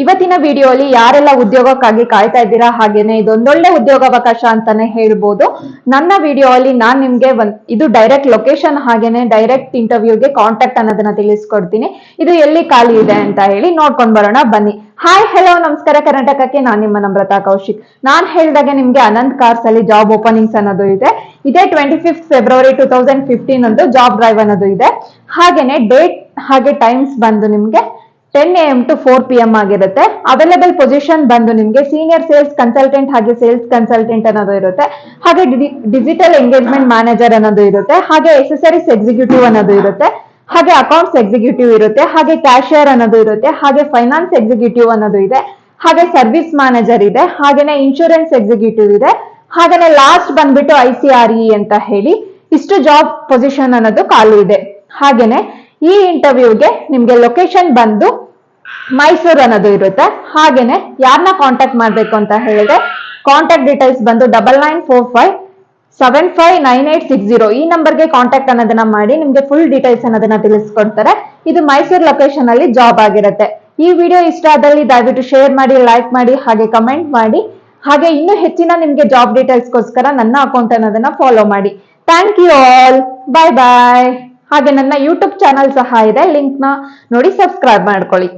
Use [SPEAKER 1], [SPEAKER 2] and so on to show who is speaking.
[SPEAKER 1] ಇವತ್ತಿನ ವಿಡಿಯೋಲಿ ಯಾರೆಲ್ಲ ಉದ್ಯೋಗಕ್ಕಾಗಿ ಕಾಯ್ತಾ ಇದ್ದೀರಾ, ಹಾಗೇನೆ ಇದೊಂದೊಳ್ಳೆ ಉದ್ಯೋಗಾವಕಾಶ ಅಂತಾನೆ ಹೇಳ್ಬೋದು. ನನ್ನ ವಿಡಿಯೋ ಅಲ್ಲಿ ನಾನ್ ನಿಮ್ಗೆ ಇದು ಡೈರೆಕ್ಟ್ ಲೊಕೇಶನ್ ಹಾಗೇನೆ ಡೈರೆಕ್ಟ್ ಇಂಟರ್ವ್ಯೂಗೆ ಕಾಂಟ್ಯಾಕ್ಟ್ ಅನ್ನೋದನ್ನ ತಿಳಿಸ್ಕೊಡ್ತೀನಿ. ಇದು ಎಲ್ಲಿ ಖಾಲಿ ಇದೆ ಅಂತ ಹೇಳಿ ನೋಡ್ಕೊಂಡ್ ಬರೋಣ ಬನ್ನಿ. ಹಾಯ್ ಹಲೋ ನಮಸ್ಕಾರ ಕರ್ನಾಟಕಕ್ಕೆ, ನಾನ್ ನಿಮ್ಮ ನಮ್ರತಾ ಕೌಶಿಕ್. ನಾನ್ ಹೇಳ್ದಾಗೆ ನಿಮ್ಗೆ ಅನಂತ್ ಕಾರ್ಸ್ ಅಲ್ಲಿ ಜಾಬ್ ಓಪನಿಂಗ್ಸ್ ಅನ್ನೋದು ಇದೆ. ಇದೇ 25 ಫೆಬ್ರವರಿ 2015 ಅಂದು ಜಾಬ್ ಡ್ರೈವ್ ಅನ್ನೋದು ಇದೆ. ಹಾಗೇನೆ ಡೇಟ್ ಹಾಗೆ ಟೈಮ್ಸ್ ಬಂದು ನಿಮ್ಗೆ 10 AM to 4 PM ಆಗಿರುತ್ತೆ. ಅವೈಲೇಬಲ್ ಪೊಸಿಷನ್ ಬಂದು ನಿಮ್ಗೆ ಸೀನಿಯರ್ ಸೇಲ್ಸ್ ಕನ್ಸಲ್ಟೆಂಟ್ ಹಾಗೆ ಸೇಲ್ಸ್ ಕನ್ಸಲ್ಟೆಂಟ್ ಅನ್ನೋದು ಇರುತ್ತೆ. ಹಾಗೆ ಡಿಜಿಟಲ್ ಎಂಗೇಜ್ಮೆಂಟ್ ಮ್ಯಾನೇಜರ್ ಅನ್ನೋದು ಇರುತ್ತೆ. ಹಾಗೆ ಎಕ್ಸೆಸರೀಸ್ ಎಕ್ಸಿಕ್ಯೂಟಿವ್ ಅನ್ನೋದು ಇರುತ್ತೆ. ಹಾಗೆ ಅಕೌಂಟ್ಸ್ ಎಕ್ಸಿಕ್ಯೂಟಿವ್ ಇರುತ್ತೆ. ಹಾಗೆ ಕ್ಯಾಶಿಯರ್ ಅನ್ನೋದು ಇರುತ್ತೆ. ಹಾಗೆ ಫೈನಾನ್ಸ್ ಎಕ್ಸಿಕ್ಯೂಟಿವ್ ಅನ್ನೋದು ಇದೆ. ಹಾಗೆ ಸರ್ವಿಸ್ ಮ್ಯಾನೇಜರ್ ಇದೆ. ಹಾಗೇನೆ ಇನ್ಶೂರೆನ್ಸ್ ಎಕ್ಸಿಕ್ಯೂಟಿವ್ ಇದೆ. ಹಾಗೇನೆ ಲಾಸ್ಟ್ ಬಂದ್ಬಿಟ್ಟು ICRE ಅಂತ ಹೇಳಿ ಇಷ್ಟು ಜಾಬ್ ಪೊಸಿಷನ್ ಅನ್ನೋದು ಖಾಲಿ ಇದೆ. ಹಾಗೇನೆ ಈ ಇಂಟರ್ವ್ಯೂಗೆ ನಿಮ್ಗೆ ಲೊಕೇಶನ್ ಬಂದು ಮೈಸೂರು ಅನ್ನೋದು ಇರುತ್ತೆ. ಹಾಗೇನೆ ಯಾರನ್ನ ಕಾಂಟ್ಯಾಕ್ಟ್ ಮಾಡ್ಬೇಕು ಅಂತ ಹೇಳಿದ್ರೆ ಕಾಂಟ್ಯಾಕ್ಟ್ ಡೀಟೇಲ್ಸ್ ಬಂದು 9945759860 ಈ ನಂಬರ್ಗೆ ಕಾಂಟ್ಯಾಕ್ಟ್ ಅನ್ನೋದನ್ನ ಮಾಡಿ ನಿಮ್ಗೆ ಫುಲ್ ಡೀಟೇಲ್ಸ್ ಅನ್ನೋದನ್ನ ತಿಳಿಸ್ಕೊಡ್ತಾರೆ. ಇದು ಮೈಸೂರು ಲೊಕೇಶನ್ ಅಲ್ಲಿ ಜಾಬ್ ಆಗಿರುತ್ತೆ. ಈ ವಿಡಿಯೋ ಇಷ್ಟ ಆದಲ್ಲಿ ದಯವಿಟ್ಟು ಶೇರ್ ಮಾಡಿ, ಲೈಕ್ ಮಾಡಿ, ಹಾಗೆ ಕಮೆಂಟ್ ಮಾಡಿ. ಹಾಗೆ ಇನ್ನೂ ಹೆಚ್ಚಿನ ನಿಮ್ಗೆ ಜಾಬ್ ಡೀಟೇಲ್ಸ್ಗೋಸ್ಕರ ನನ್ನ ಅಕೌಂಟ್ ಅನ್ನೋದನ್ನ ಫಾಲೋ ಮಾಡಿ. ಥ್ಯಾಂಕ್ ಯು ಆಲ್, ಬಾಯ್ ಬಾಯ್. ಹಾಗೆ ನನ್ನ ಯೂಟ್ಯೂಬ್ ಚಾನಲ್ ಸಹ ಇದೆ, ಲಿಂಕ್ ನ ನೋಡಿ ಸಬ್ಸ್ಕ್ರೈಬ್ ಮಾಡ್ಕೊಳ್ಳಿ.